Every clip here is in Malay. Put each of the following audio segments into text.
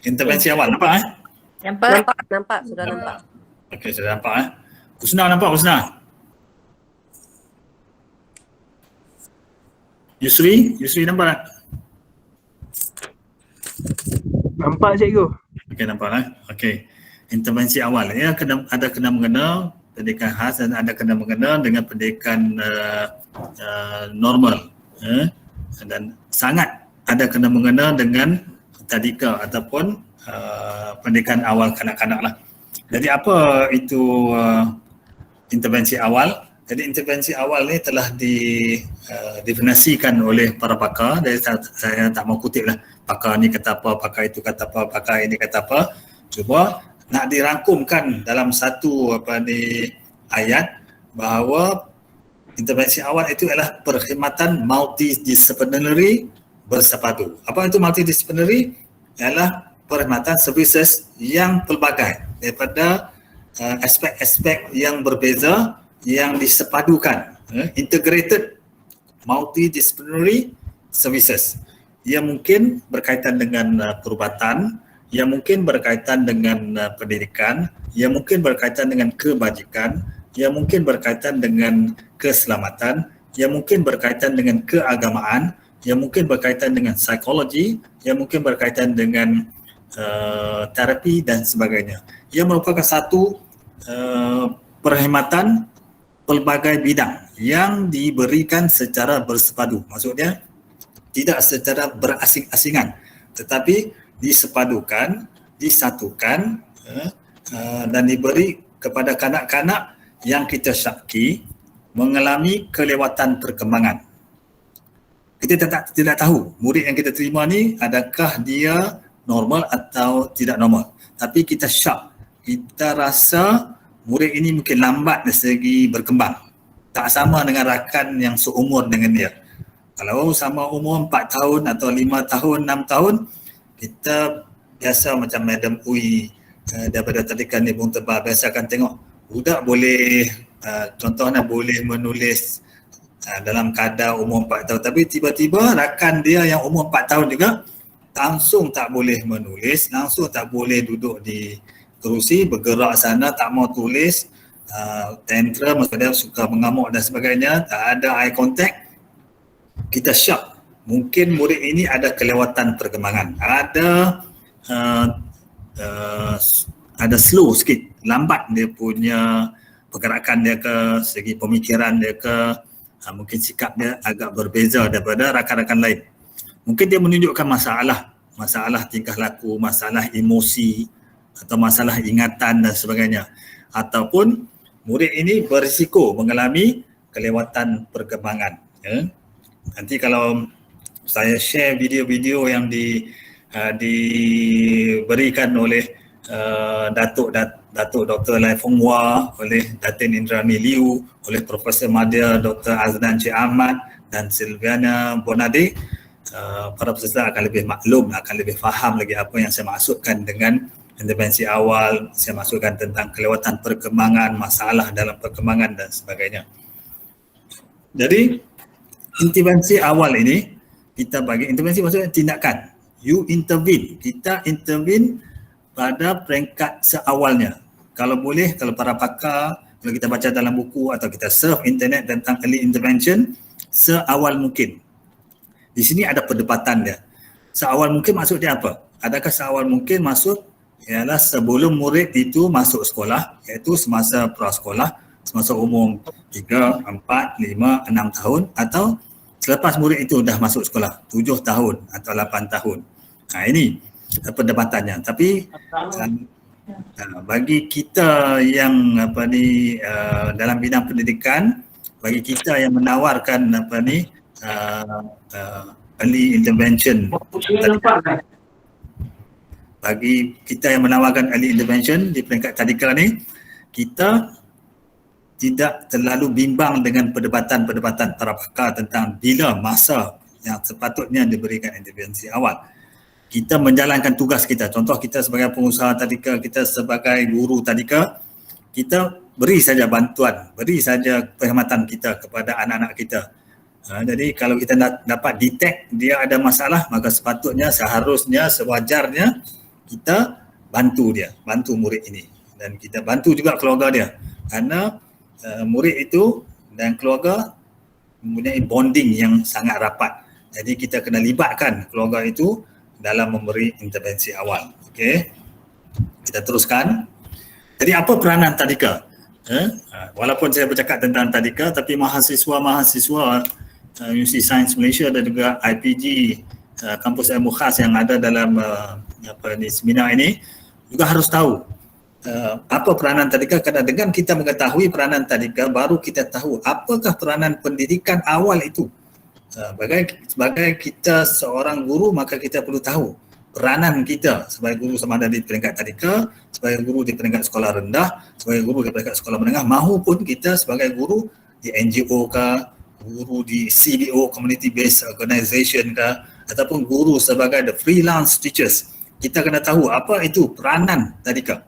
Intervensi awal, nampak Nampak, sudah nampak. Okey, sudah nampak Husna nampak Husna? Yusri nampak tak? Nampak cikgu. Okey, nampak Okey. Intervensi awal ada kena mengena pendidikan khas dan ada kena mengena dengan pendidikan normal. Dan sangat ada kena mengena dengan tadika ataupun pendidikan awal kanak-kanak lah. Jadi apa itu intervensi awal? Jadi intervensi awal ni telah didefinisikan oleh para pakar. Jadi saya tak mau kutip lah pakar ni kata apa, pakar itu kata apa, pakar ini kata apa. Cuba nak dirangkumkan dalam satu ayat bahawa intervensi awal itu adalah perkhidmatan multidisciplinary bersepadu. Apa itu multidisciplinary? Ialah perkhidmatan services yang pelbagai daripada aspek-aspek yang berbeza yang disepadukan, integrated multidisciplinary services yang mungkin berkaitan dengan perubatan, yang mungkin berkaitan dengan pendidikan, yang mungkin berkaitan dengan kebajikan, yang mungkin berkaitan dengan keselamatan, yang mungkin berkaitan dengan keagamaan, yang mungkin berkaitan dengan psikologi, yang mungkin berkaitan dengan terapi dan sebagainya. Ia merupakan satu perkhidmatan pelbagai bidang yang diberikan secara bersepadu. Maksudnya tidak secara berasing-asingan, tetapi disepadukan, disatukan dan diberi kepada kanak-kanak yang kita syaki mengalami kelewatan perkembangan. Kita tidak tahu murid yang kita terima ni adakah dia normal atau tidak normal. Tapi kita syak, kita rasa murid ini mungkin lambat dari segi berkembang. Tak sama dengan rakan yang seumur dengan dia. Kalau sama umur 4 tahun atau 5 tahun, 6 tahun, kita biasa macam Madam Ui daripada tadikan ni Bung Tebal biasa akan tengok budak boleh contohnya boleh menulis dalam kadar umur 4 tahun, tapi tiba-tiba rakan dia yang umur 4 tahun juga langsung tak boleh menulis, langsung tak boleh duduk di kerusi, bergerak sana, tak mau tulis, tantrum, maksudnya suka mengamuk dan sebagainya, tak ada eye contact. Kita syak, mungkin murid ini ada kelewatan perkembangan, ada slow sikit, lambat dia punya pergerakan dia ke, segi pemikiran dia ke, mungkin sikap dia agak berbeza daripada rakan-rakan lain. Mungkin dia menunjukkan masalah tingkah laku, masalah emosi atau masalah ingatan dan sebagainya. Ataupun murid ini berisiko mengalami kelewatan perkembangan. Nanti kalau saya share video-video yang diberikan oleh Datuk Dr. Lai Fong Wah, oleh Datin Indrani Liu, oleh Profesor Madya Dr. Azlan Cik Ahmad dan Silviana Bonade, para peserta akan lebih maklum, akan lebih faham lagi apa yang saya maksudkan dengan intervensi awal. Saya maksudkan tentang kelewatan perkembangan, masalah dalam perkembangan dan sebagainya. Jadi intervensi awal ini kita bagi, intervensi maksudnya tindakan. You intervene, kita intervene pada peringkat seawalnya. Kalau boleh, kalau para pakar, kalau kita baca dalam buku atau kita surf internet tentang early intervention, seawal mungkin. Di sini ada perdebatan dia. Seawal mungkin maksud dia apa? Adakah seawal mungkin maksud ialah sebelum murid itu masuk sekolah, iaitu semasa prasekolah, semasa umur 3, 4, 5, 6 tahun, atau selepas murid itu dah masuk sekolah, 7 tahun atau 8 tahun. Ini perdebatannya. Tapi bagi kita yang dalam bidang pendidikan, bagi kita yang menawarkan early intervention, bagi kita yang menawarkan early intervention di peringkat tadika ni, kita tidak terlalu bimbang dengan perdebatan-perdebatan para pakar tentang bila masa yang sepatutnya diberikan intervensi awal. Kita menjalankan tugas kita. Contoh kita sebagai pengusaha tadika, kita sebagai guru tadika, kita beri saja bantuan, beri saja perkhidmatan kita kepada anak-anak kita. Jadi kalau kita dapat detect dia ada masalah, maka sepatutnya, seharusnya, sewajarnya kita bantu murid ini, dan kita bantu juga keluarga dia, karena murid itu dan keluarga mempunyai bonding yang sangat rapat. Jadi kita kena libatkan keluarga itu dalam memberi intervensi awal. Okey, kita teruskan. Jadi apa peranan tadika? Walaupun saya bercakap tentang tadika, tapi mahasiswa Universiti Sains Malaysia dan juga IPG kampus ilmu khas yang ada dalam seminar ini juga harus tahu apa peranan tadika, kerana dengan kita mengetahui peranan tadika baru kita tahu apakah peranan pendidikan awal itu. Sebagai kita seorang guru, maka kita perlu tahu peranan kita sebagai guru, sama ada di peringkat tadika, sebagai guru di peringkat sekolah rendah, sebagai guru di peringkat sekolah menengah, maupun kita sebagai guru di NGO kah, guru di CBO, Community Based Organisation kah, ataupun guru sebagai the freelance teachers. Kita kena tahu apa itu peranan tadika.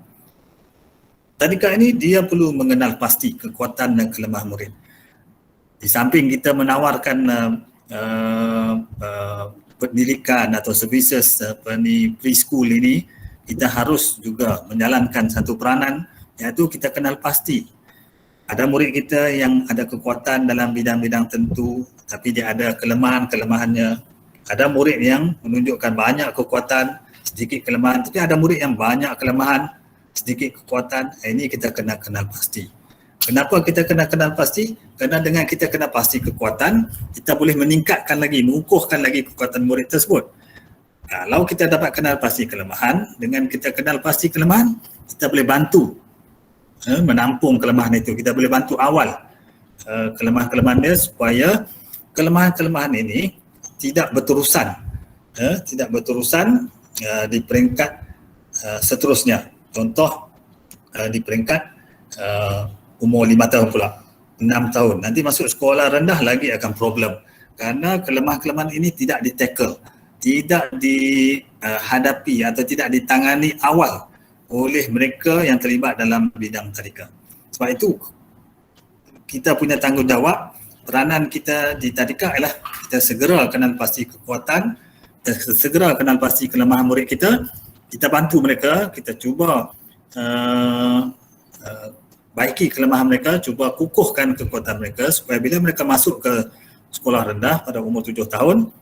Tadika ini dia perlu mengenal pasti kekuatan dan kelemahan murid. Di samping kita menawarkan pendidikan atau services preschool ini, kita harus juga menjalankan satu peranan, iaitu kita kenal pasti ada murid kita yang ada kekuatan dalam bidang-bidang tentu tapi dia ada kelemahan-kelemahannya. Ada murid yang menunjukkan banyak kekuatan, sedikit kelemahan, tapi ada murid yang banyak kelemahan, sedikit kekuatan. Ini kita kena kenal pasti. Kenapa kita kena kenal pasti? Kerana dengan kita kenal pasti kekuatan, kita boleh meningkatkan lagi, mengukuhkan lagi kekuatan murid tersebut. Kalau kita dapat kenal pasti kelemahan, dengan kita kenal pasti kelemahan, kita boleh bantu menampung kelemahan itu. Kita boleh bantu awal kelemahan-kelemahan dia, supaya kelemahan-kelemahan ini tidak berterusan di peringkat seterusnya. Contoh di peringkat umur 5 tahun pula, 6 tahun. Nanti masuk sekolah rendah lagi akan problem. Kerana kelemahan-kelemahan ini tidak di-tackle, tidak dihadapi atau tidak ditangani awal oleh mereka yang terlibat dalam bidang tadika. Sebab itu, kita punya tanggungjawab, peranan kita di tadika ialah kita segera kenal pasti kekuatan, kita segera kenal pasti kelemahan murid kita, kita bantu mereka, kita cuba baiki kelemahan mereka, cuba kukuhkan kekuatan mereka supaya bila mereka masuk ke sekolah rendah pada umur 7 tahun,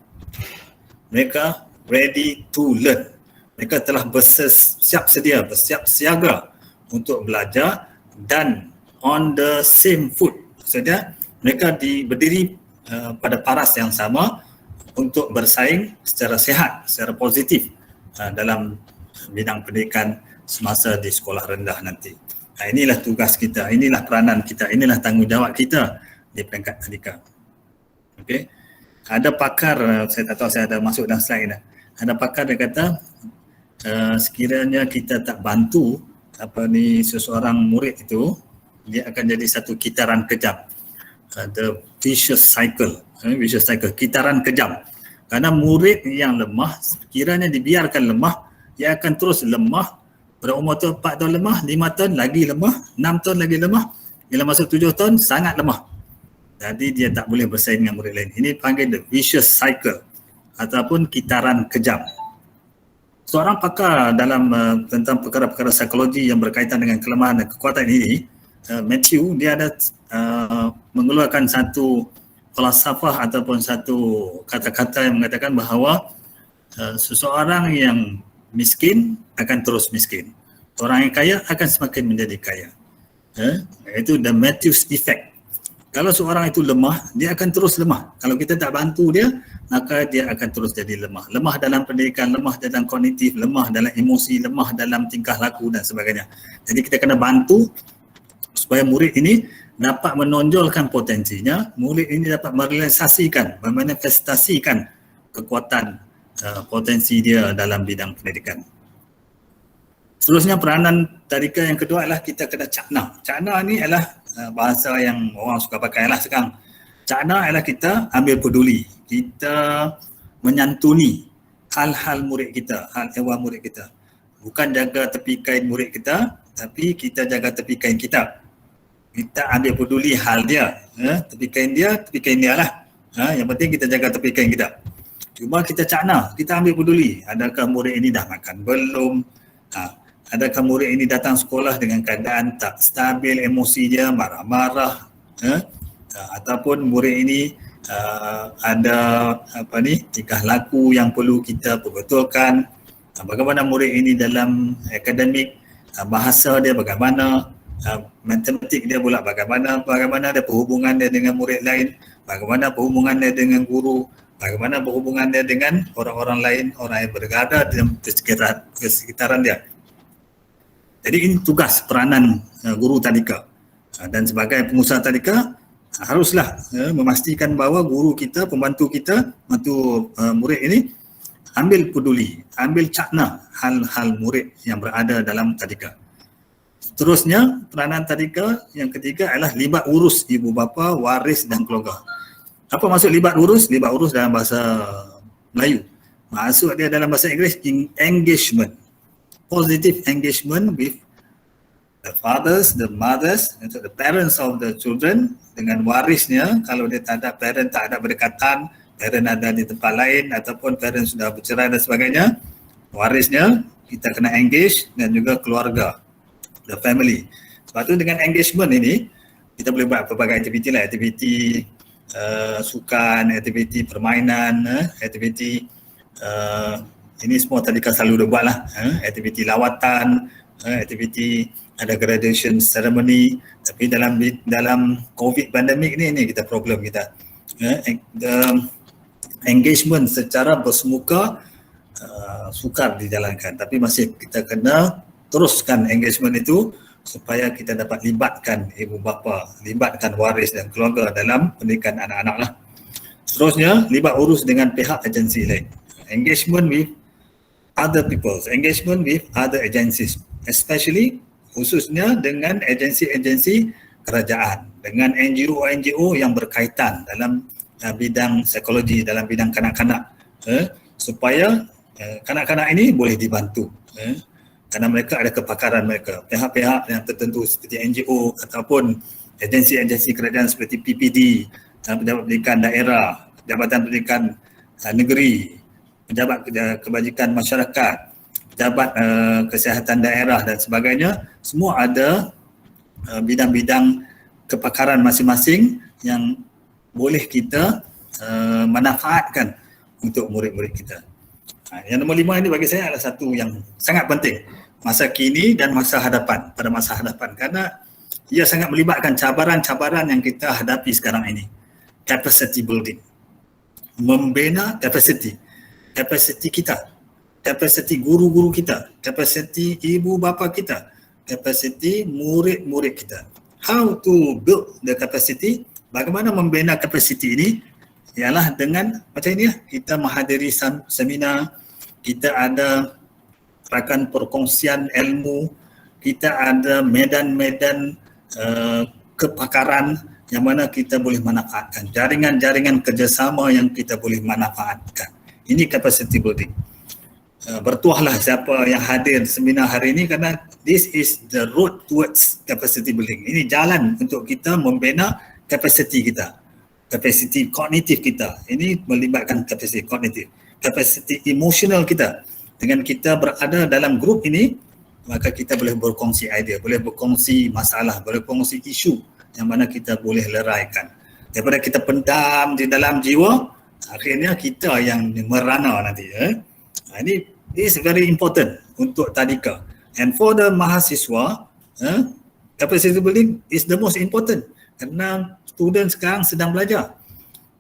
mereka ready to learn. Mereka telah bersiap siaga untuk belajar dan on the same foot. Maksudnya mereka berdiri pada paras yang sama untuk bersaing secara sihat, secara positif dalam bidang pendidikan semasa di sekolah rendah nanti. Inilah tugas kita, inilah peranan kita, inilah tanggungjawab kita di peringkat tadika. Okey. Ada pakar, saya tak tahu saya ada masuk dalam slide dah. Ada pakar dia kata sekiranya kita tak bantu seseorang murid itu, dia akan jadi satu kitaran kejam. The vicious cycle, kitaran kejam. Karena murid yang lemah, sekiranya dibiarkan lemah, dia akan terus lemah. Pada umur 4 tahun lemah, 5 tahun lagi lemah, 6 tahun lagi lemah, bila masuk 7 tahun sangat lemah. Jadi dia tak boleh bersaing dengan murid lain. Ini panggil the vicious cycle ataupun kitaran kejam. Seorang pakar dalam tentang perkara-perkara psikologi yang berkaitan dengan kelemahan dan kekuatan ini, Matthew, dia ada mengeluarkan satu falsafah ataupun satu kata-kata yang mengatakan bahawa seseorang yang miskin akan terus miskin. Orang yang kaya akan semakin menjadi kaya. Itu the Matthews effect. Kalau seorang itu lemah, dia akan terus lemah. Kalau kita tak bantu dia, maka dia akan terus jadi lemah. Lemah dalam pendidikan, lemah dalam kognitif, lemah dalam emosi, lemah dalam tingkah laku dan sebagainya. Jadi kita kena bantu supaya murid ini dapat menonjolkan potensinya, murid ini dapat merealisasikan, memanifestasikan kekuatan potensi dia dalam bidang pendidikan. Seterusnya peranan tadika yang kedua adalah kita kena cakna. Cakna ni adalah bahasa yang orang suka pakai lah sekarang. Cakna adalah kita ambil peduli, kita menyantuni hal-hal murid kita, hal ehwal murid kita. Bukan jaga tepi kain murid kita, tapi kita jaga tepi kain kita. Kita ambil peduli hal dia, tepi kain dia lah. Yang penting kita jaga tepi kain kita. Cuma kita cakna, kita ambil peduli. Adakah murid ini dah makan belum? Adakah murid ini datang sekolah dengan keadaan tak stabil emosi dia, marah-marah? Ataupun murid ini ada tingkah laku yang perlu kita perbetulkan. Bagaimana murid ini dalam akademik, bahasa dia bagaimana, matematik dia pula bagaimana dia perhubungan dia dengan murid lain, bagaimana perhubungan dia dengan guru, bagaimana perhubungan dia dengan orang-orang lain, orang yang berada dalam persekitaran dia. Jadi ini tugas peranan guru tadika. Dan sebagai pengusaha tadika, haruslah memastikan bahawa guru kita, pembantu kita, pembantu murid ini ambil peduli, ambil cakna hal-hal murid yang berada dalam tadika. Seterusnya, peranan tadika yang ketiga adalah libat urus ibu bapa, waris dan keluarga. Apa maksud libat urus? Libat urus dalam bahasa Melayu. Maksud dia dalam bahasa Inggeris, engagement. Positive engagement with the fathers, the mothers, the parents of the children dengan warisnya. Kalau dia tak ada parent, tak ada berdekatan, parent ada di tempat lain ataupun parent sudah bercerai dan sebagainya, warisnya kita kena engage, dan juga keluarga, the family. Sebab tu dengan engagement ini kita boleh buat pelbagai aktiviti lah, aktiviti sukan, aktiviti permainan, aktiviti ini semua tadi kan selalu dah buat lah, aktiviti lawatan, aktiviti ada graduation ceremony. Tapi dalam COVID pandemik ni kita problem kita, engagement secara bersemuka sukar dijalankan, tapi masih kita kena teruskan engagement itu supaya kita dapat libatkan ibu bapa, libatkan waris dan keluarga dalam pendidikan anak-anak lah. Seterusnya, libat urus dengan pihak agensi lain. Engagement with other people, engagement with other agencies, especially khususnya dengan agensi-agensi kerajaan, dengan NGO-NGO yang berkaitan dalam bidang psikologi, dalam bidang kanak-kanak, supaya kanak-kanak ini boleh dibantu, kerana mereka ada kepakaran mereka. Pihak-pihak yang tertentu seperti NGO ataupun agensi-agensi kerajaan seperti PPD, Pejabat Pendidikan Daerah, Jabatan Pendidikan Negeri, Pejabat Kebajikan Masyarakat, Pejabat Kesihatan Daerah dan sebagainya, semua ada bidang-bidang kepakaran masing-masing yang boleh kita manfaatkan untuk murid-murid kita. Yang nombor 5 ini bagi saya adalah satu yang sangat penting, masa kini dan masa hadapan, pada masa hadapan, kerana ia sangat melibatkan cabaran-cabaran yang kita hadapi sekarang ini. Capacity building, membina capacity kita, capacity guru-guru kita, capacity ibu bapa kita, capacity murid-murid kita. How to build the capacity? Bagaimana membina capacity ini? Ialah dengan macam ini, kita menghadiri seminar, kita ada rakan perkongsian ilmu, kita ada medan-medan kepakaran yang mana kita boleh manfaatkan, jaringan-jaringan kerjasama yang kita boleh manfaatkan. Ini capacity building. Bertuahlah siapa yang hadir seminar hari ini, kerana this is the road towards capacity building. Ini jalan untuk kita membina capacity kita, kapasiti kognitif kita. Ini melibatkan kapasiti kognitif, kapasiti emosional kita. Dengan kita berada dalam grup ini, maka kita boleh berkongsi idea, boleh berkongsi masalah, boleh berkongsi isu yang mana kita boleh leraikan. Daripada kita pendam di dalam jiwa, akhirnya kita yang merana nanti. Ini is very important untuk tadika. And for the mahasiswa, capacity building is the most important. Kerana student sekarang sedang belajar,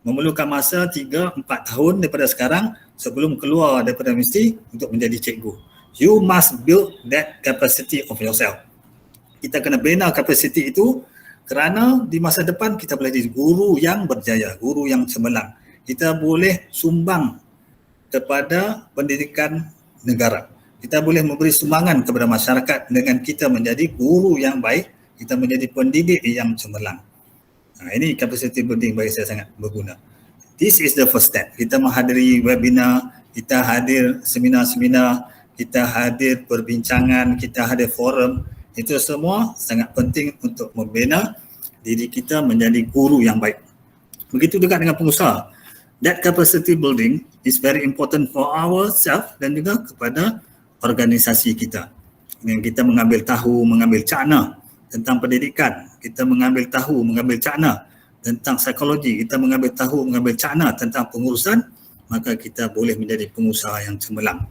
memerlukan masa 3-4 tahun daripada sekarang sebelum keluar daripada universiti untuk menjadi cikgu. You must build that capacity of yourself. Kita kena bina capacity itu, kerana di masa depan kita boleh jadi guru yang berjaya, guru yang cemerlang. Kita boleh sumbang kepada pendidikan negara. Kita boleh memberi sumbangan kepada masyarakat dengan kita menjadi guru yang baik, kita menjadi pendidik yang cemerlang. Ini capacity building bagi saya sangat berguna. This is the first step. Kita menghadiri webinar, kita hadir seminar-seminar, kita hadir perbincangan, kita hadir forum. Itu semua sangat penting untuk membina diri kita menjadi guru yang baik. Begitu juga dengan pengusaha. that capacity building is very important for ourselves dan juga kepada organisasi kita. Dan kita mengambil tahu, mengambil cakna tentang pendidikan, kita mengambil tahu, mengambil cakna tentang psikologi, kita mengambil tahu, mengambil cakna tentang pengurusan, maka kita boleh menjadi pengusaha yang cemerlang.